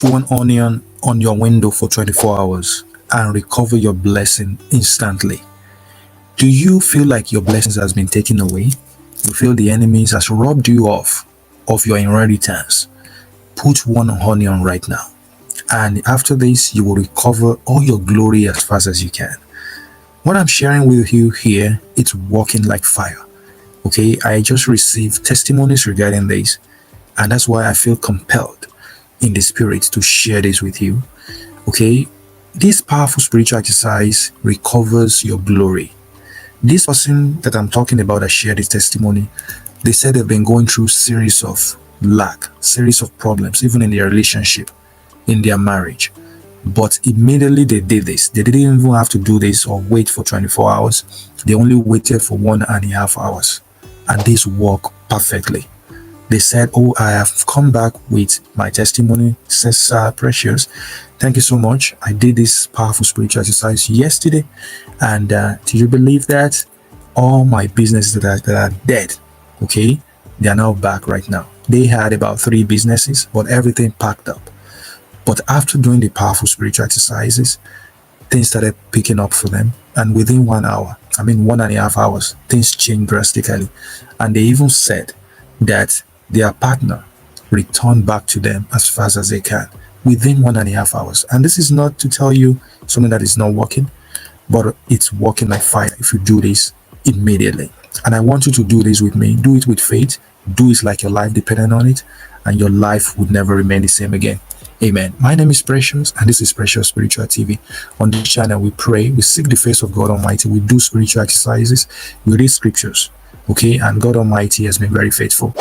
one onion on your window for 24 hours and recover your blessing instantly. Do you feel like your blessings has been taken away? You feel the enemies has robbed you of your inheritance? Put one onion right now. And after this, you will recover all your glory as fast as you can. What I'm sharing with you here, it's working like fire. Okay, I just received testimonies regarding this, and that's why I feel compelled in the spirit to share this with you. Okay, this powerful spiritual exercise recovers your glory. This person that I'm talking about that shared his testimony, they said they've been going through series of lack, series of problems, even in their relationship, in their marriage. But immediately they did this. They didn't even have to do this or wait for 24 hours. They only waited for 1.5 hours. And this worked perfectly. They said, "Oh, I have come back with my testimony," says Precious. "Thank you so much. I did this powerful spiritual exercise yesterday. And do you believe that? All my businesses that are dead, okay, they are now back right now. They had about 3 businesses, but everything packed up. But after doing the powerful spiritual exercises, things started picking up for them. And within 1.5 hours, things changed drastically. And they even said that their partner returned back to them as fast as they can within 1.5 hours. And this is not to tell you something that is not working, but it's working like fire if you do this immediately. And I want you to do this with me. Do it with faith. Do it like your life depended on it, and your life would never remain the same again. Amen. My name is Precious, and this is Precious Spiritual TV. On this channel, we pray, we seek the face of God Almighty, we do spiritual exercises, we read scriptures, okay? And God Almighty has been very faithful.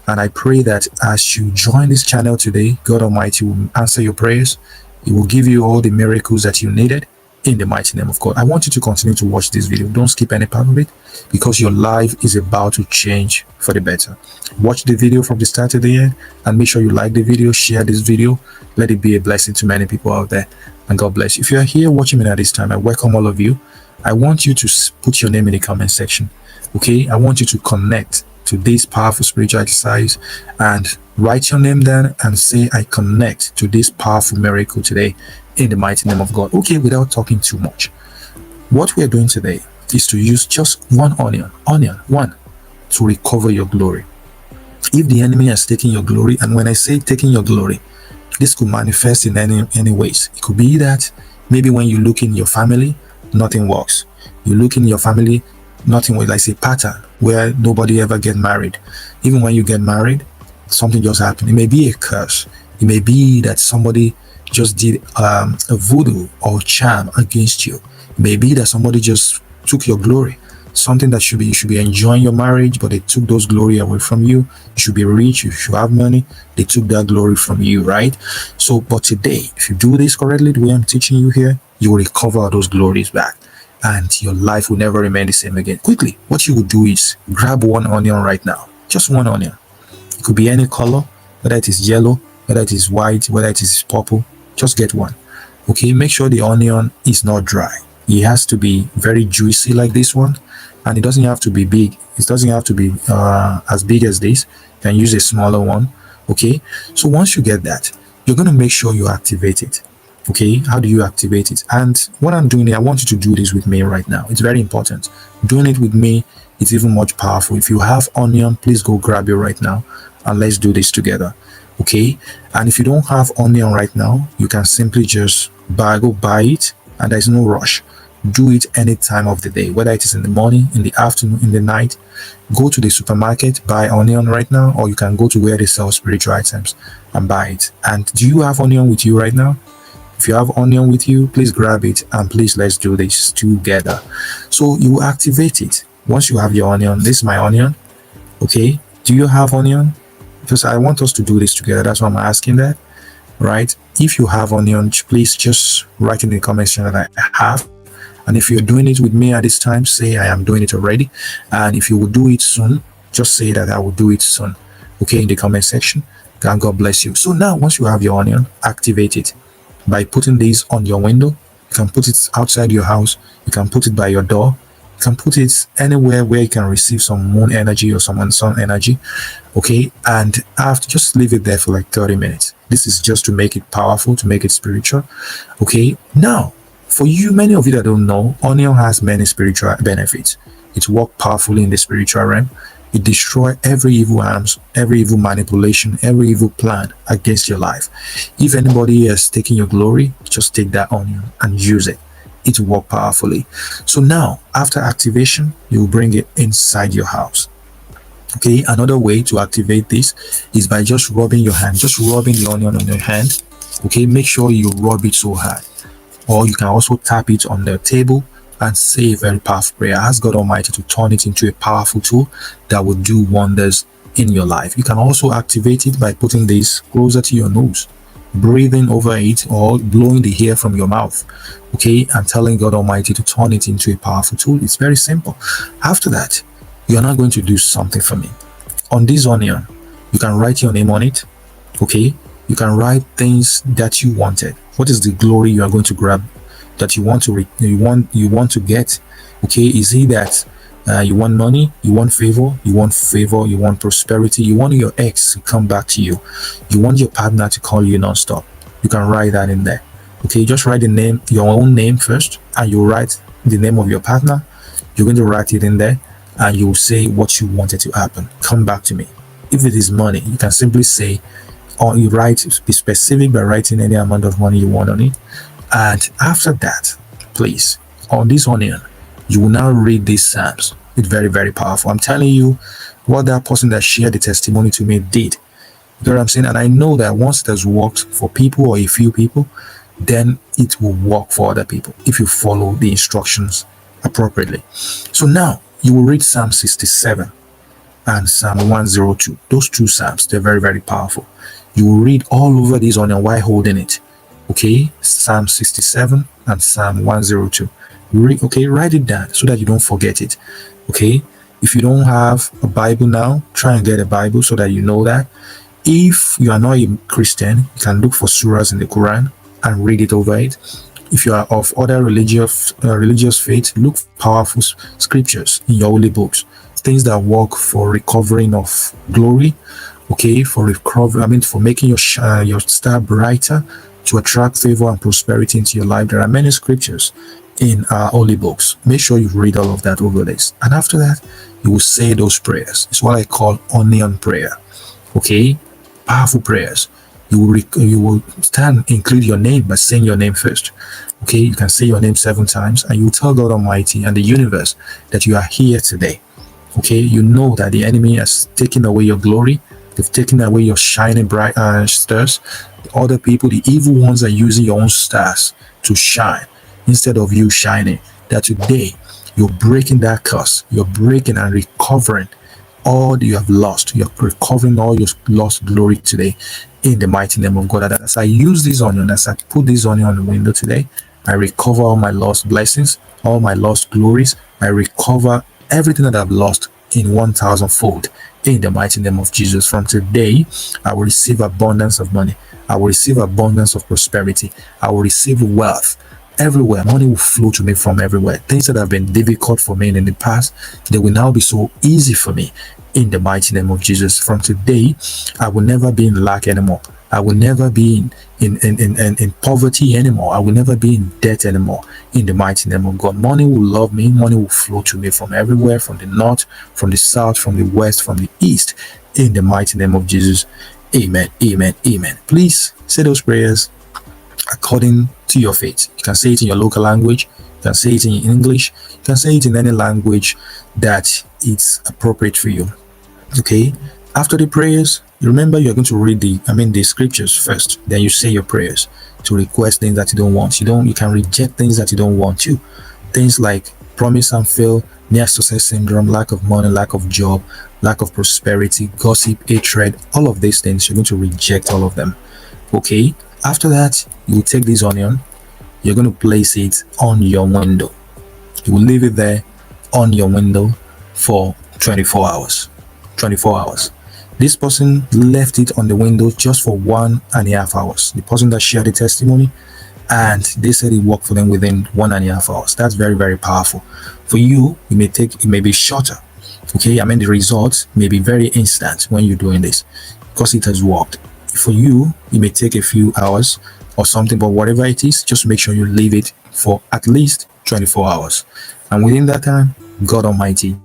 And I pray that as you join this channel today, God Almighty will answer your prayers. He will give you all the miracles that you needed in the mighty name of God. I want you to continue to watch this video. Don't skip any part of it, because your life is about to change for the better. Watch the video from the start to the end, and make sure you like the video, share this video. Let it be a blessing to many people out there, and God bless you. If you are here watching me at this time, I welcome all of you. I want you to put your name in the comment section, okay? I want you to connect to this powerful spiritual exercise and write your name down and say, "I connect to this powerful miracle today in the mighty name of God." Okay, without talking too much, what we are doing today is to use just one onion, one, to recover your glory. If the enemy has taken your glory, and when I say taking your glory, this could manifest in any ways. It could be that maybe when you look in your family, nothing works. You look in your family, nothing works. Like say pattern where nobody ever get married. Even when you get married, something just happened. It may be a curse. It may be that somebody just did a voodoo or charm against you. It may be that somebody just took your glory. Something that you should be enjoying your marriage, but they took those glory away from you. You should be rich, you should have money. They took that glory from you, right? So, but today, if you do this correctly, the way I'm teaching you here, you will recover those glories back, and your life will never remain the same again. Quickly, what you will do is grab one onion right now. Just one onion. It could be any color, whether it is yellow, whether it is white, whether it is purple. Just get one. Okay, make sure the onion is not dry. It has to be very juicy like this one, and it doesn't have to be big. It doesn't have to be as big as this. You can use a smaller one. Okay, so once you get that, you're going to make sure you activate it. Okay, how do you activate it? And what I'm doing here, I want you to do this with me right now. It's very important. Doing it with me, it's even much powerful. If you have onion, please go grab it right now, and let's do this together. Okay, and if you don't have onion right now, you can simply just go buy it, and there's no rush. Do it any time of the day, whether it is in the morning, in the afternoon, in the night. Go to the supermarket, buy onion right now, or you can go to where they sell spiritual items and buy it. And do you have onion with you right now? If you have onion with you, please grab it, and please let's do this together. So you activate it. Once you have your onion, this is my onion. Okay, do you have onion? Because I want us to do this together. That's why I'm asking that, right? If you have onion, please just write in the comment section that I have. And if you're doing it with me at this time, say I am doing it already. And if you will do it soon, just say that I will do it soon. Okay, in the comment section. God bless you. So now, once you have your onion, activate it by putting this on your window. You can put it outside your house. You can put it by your door. You can put it anywhere where you can receive some moon energy or some sun energy. Okay, and after, just leave it there for like 30 minutes. This is just to make it powerful, to make it spiritual. Okay, now for you, many of you that don't know, onion has many spiritual benefits. It works powerfully in the spiritual realm. It destroys every evil arms, every evil manipulation, every evil plan against your life. If anybody has taken your glory, just take that onion and use it. It will work powerfully. So now, after activation, you will bring it inside your house. Okay, another way to activate this is by just rubbing your hand, just rubbing the onion on your hand. Okay, make sure you rub it so hard. Or you can also tap it on the table and say a very powerful prayer. Ask God Almighty to turn it into a powerful tool that will do wonders in your life. You can also activate it by putting this closer to your nose, breathing over it, or blowing the air from your mouth. Okay, and telling God Almighty to turn it into a powerful tool. It's very simple. After that, you are now going to do something for me. On this onion, you can write your name on it. Okay, you can write things that you wanted. What is the glory you are going to grab, that you want to get? Okay, is it that you want money, you want favor, you want prosperity, you want your ex to come back to you, you want your partner to call you non-stop? You can write that in there. Okay, just write the name, your own name first, and you write the name of your partner. You're going to write it in there, and you will say what you wanted to happen. Come back to me. If it is money, you can simply say, or you write, be specific by writing any amount of money you want on it. And after that, please, on this onion, you will now read these psalms. It's very, very powerful. I'm telling you what that person that shared the testimony to me did. You know what I'm saying? And I know that once it has worked for people or a few people, then it will work for other people if you follow the instructions appropriately. So now you will read Psalm 67 and Psalm 102. Those two psalms, they're very, very powerful. You will read all over this onion while holding it. Okay, Psalm 67 and Psalm 102. Okay, write it down so that you don't forget it. Okay, if you don't have a Bible now, try and get a Bible so that you know that. If you are not a Christian, you can look for surahs in the Quran and read it over it. If you are of other religious faith, look for powerful scriptures in your holy books, things that work for recovering of glory. Okay, for making your star brighter, to attract favor and prosperity into your life. There are many scriptures in our holy books. Make sure you read all of that over this. And after that, you will say those prayers. It's what I call onion prayer. Okay, powerful prayers. You will include your name by saying your name first. Okay, you can say your name 7 times, and you tell God Almighty and the universe that you are here today. Okay, you know that the enemy has taken away your glory. They've taken away your shining bright stars. The other people, the evil ones, are using your own stars to shine instead of you shining. That today you're breaking that curse. You're breaking and recovering all that you have lost. You're recovering all your lost glory today in the mighty name of God. And as I use this onion, as I put this onion on the window today, I recover all my lost blessings, all my lost glories. I recover everything that I've lost in 1,000 fold in the mighty name of Jesus. From today, I will receive abundance of money. I will receive abundance of prosperity. I will receive wealth everywhere. Money will flow to me from everywhere. Things that have been difficult for me in the past, they will now be so easy for me in the mighty name of Jesus. From today, I will never be in lack anymore. I will never be in poverty anymore. I will never be in debt anymore in the mighty name of God. Money will love me. Money will flow to me from everywhere, from the north, from the south, from the west, from the east, in the mighty name of Jesus. Amen, amen, amen. Please say those prayers according to your faith. You can say it in your local language. You can say it in English. You can say it in any language that it's appropriate for you. Okay? After the prayers, remember you're going to read the scriptures first. Then you say your prayers to request things that you don't want. You can reject things that you don't want to. Things like promise and fail, near success syndrome, lack of money, lack of job, lack of prosperity, gossip, hatred, all of these things, you're going to reject all of them. Okay? After that, you will take this onion, you're going to place it on your window. You will leave it there on your window for 24 hours. 24 hours. This person left it on the window just for 1.5 hours. The person that shared the testimony, and they said it worked for them within 1.5 hours. That's very, very powerful. For you, it may be shorter. Okay, I mean, the results may be very instant when you're doing this because it has worked. For you, it may take a few hours or something, but whatever it is, just make sure you leave it for at least 24 hours. And within that time, God Almighty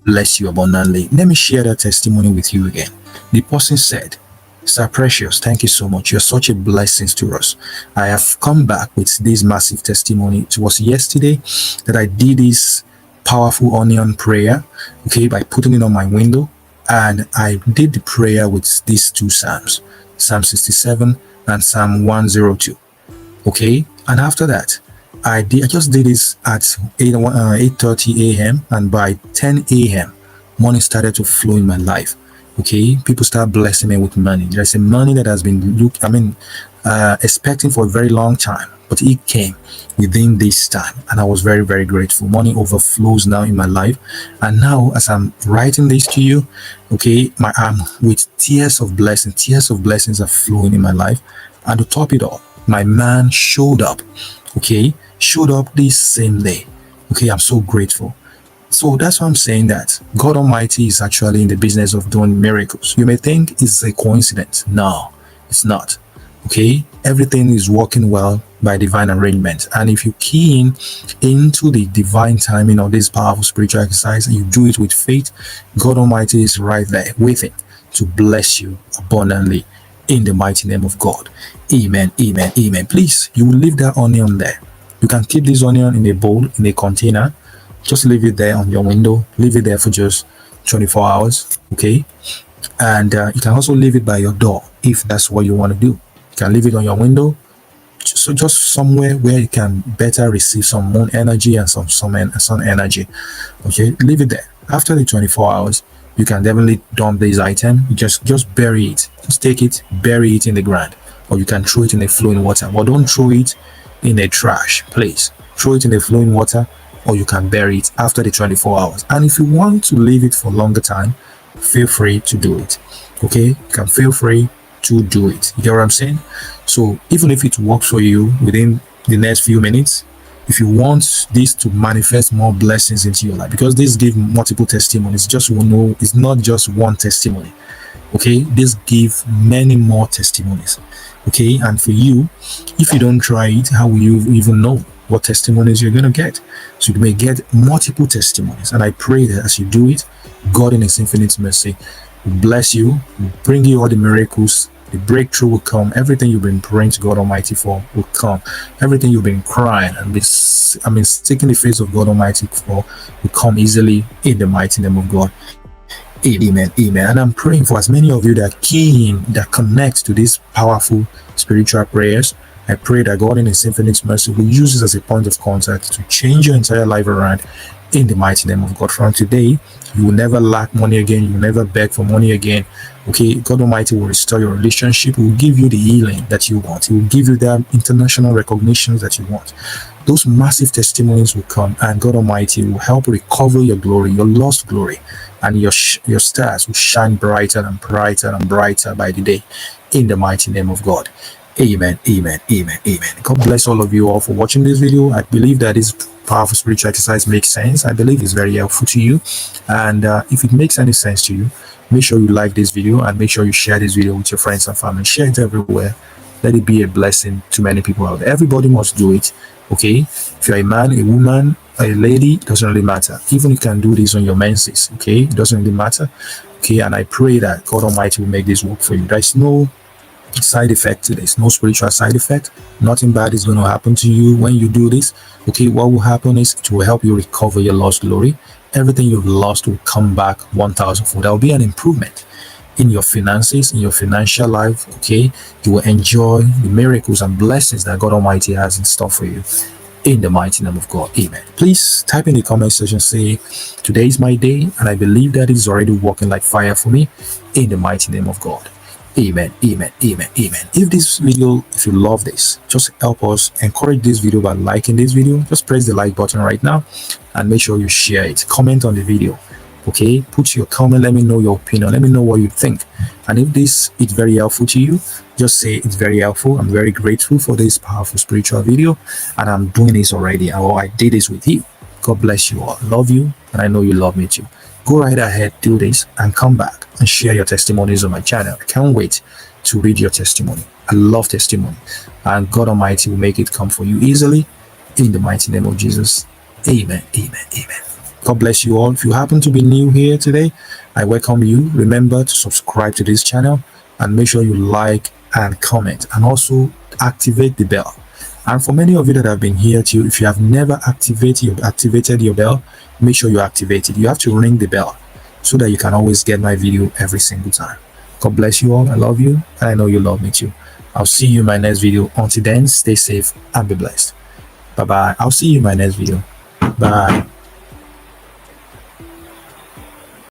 bless you abundantly. Let me share that testimony with you again. The person said, Sir Precious, thank you so much. You're such a blessing to us. I have come back with this massive testimony. It was yesterday that I did this powerful onion prayer, okay, by putting it on my window. And I did the prayer with these two Psalms, Psalm 67 and Psalm 102. Okay, and after that, I just did this at 8:30 a.m. and by 10 a.m. money started to flow in my life. Okay, people start blessing me with money. There's a money that has been expecting for a very long time, but it came within this time, and I was very, very grateful. Money overflows now in my life, and now as I'm writing this to you, okay, my arm with tears of blessings are flowing in my life. And to top it all, my man showed up this same day. Okay, I'm so grateful. So that's why I'm saying that God Almighty is actually in the business of doing miracles. You may think it's a coincidence. No, it's not. Okay, everything is working well by divine arrangement. And if you key into the divine timing of this powerful spiritual exercise and you do it with faith, God Almighty is right there waiting to bless you abundantly in the mighty name of God. Amen, amen, amen. Please, you will leave that onion there. You can keep this onion in a bowl, in a container. Just leave it there on your window. Leave it there for just 24 hours, okay? And you can also leave it by your door if that's what you want to do. You can leave it on your window, so just somewhere where you can better receive some moon energy and some sun energy, okay? Leave it there. After the 24 hours, you can definitely dump this item. You just bury it. Just take it, bury it in the ground, or you can throw it in the flowing water. But don't throw it in a trash place. Throw it in the flowing water, or you can bury it after the 24 hours. And if you want to leave it for longer time, feel free to do it. Okay, you can feel free to do it. You get what I'm saying? So even if it works for you within the next few minutes, if you want this to manifest more blessings into your life, because this gives multiple testimonies, it's not just one testimony. Okay, this give many more testimonies. Okay, and for you, if you don't try it, how will you even know what testimonies you're going to get? So you may get multiple testimonies, and I pray that as you do it, God in his infinite mercy will bless you, will bring you all the miracles. The breakthrough will come. Everything you've been praying to God Almighty for will come. Everything you've been crying and seeking the face of God Almighty for will come easily in the mighty name of God. Amen, amen. And I'm praying for as many of you that key in, that connect to these powerful spiritual prayers. I pray that God in his infinite mercy will use this as a point of contact to change your entire life around in the mighty name of God. From today, you will never lack money again. You will never beg for money again. Okay, God Almighty will restore your relationship. He will give you the healing that you want. He will give you the international recognitions that you want. Those massive testimonies will come, and God Almighty will help recover your glory, your lost glory, and your stars will shine brighter and brighter and brighter by the day in the mighty name of God. Amen, amen, amen, amen. God bless all of you all for watching this video. I believe that this powerful spiritual exercise makes sense. I believe it's very helpful to you, and if it makes any sense to you, make sure you like this video and make sure you share this video with your friends and family. Share it everywhere. Let it be a blessing to many people out there. Everybody must do it. Okay, if you're a man, a woman, a lady, it doesn't really matter. Even you can do this on your menses. Okay, it doesn't really matter. Okay, and I pray that God Almighty will make this work for you. There's no side effect to this, no spiritual side effect. Nothing bad is going to happen to you when you do this. Okay, what will happen is it will help you recover your lost glory. Everything you've lost will come back 1,000-fold. There will be an improvement in your finances, in your financial life. Okay, you will enjoy the miracles and blessings that God Almighty has in store for you in the mighty name of God. Amen. Please type in the comment section, say today is my day, and I believe that it is already working like fire for me in the mighty name of God. Amen, amen, amen, amen. If you love this, just help us encourage this video by liking this video. Just press the like button right now and make sure you share it. Comment on the video. Okay, put your comment, let me know your opinion, let me know what you think. And if this is very helpful to you, just say it's very helpful. I'm very grateful for this powerful spiritual video, and I'm doing this already, or I did this with you. God bless you all. Love you, and I know you love me too. Go right ahead, do this, and come back and share your testimonies on my channel. I can't wait to read your testimony. I love testimony, and God Almighty will make it come for you easily in the mighty name of Jesus. Amen. Amen. Amen. God bless you all. If you happen to be new here today, I welcome you. Remember to subscribe to this channel and make sure you like and comment, and also activate the bell. And for many of you that have been here too, if you have never activated your bell, make sure you activate it. You have to ring the bell so that you can always get my video every single time. God bless you all. I love you, and I know you love me too. I'll see you in my next video. Until then, stay safe and be blessed. Bye bye. I'll see you in my next video. Bye.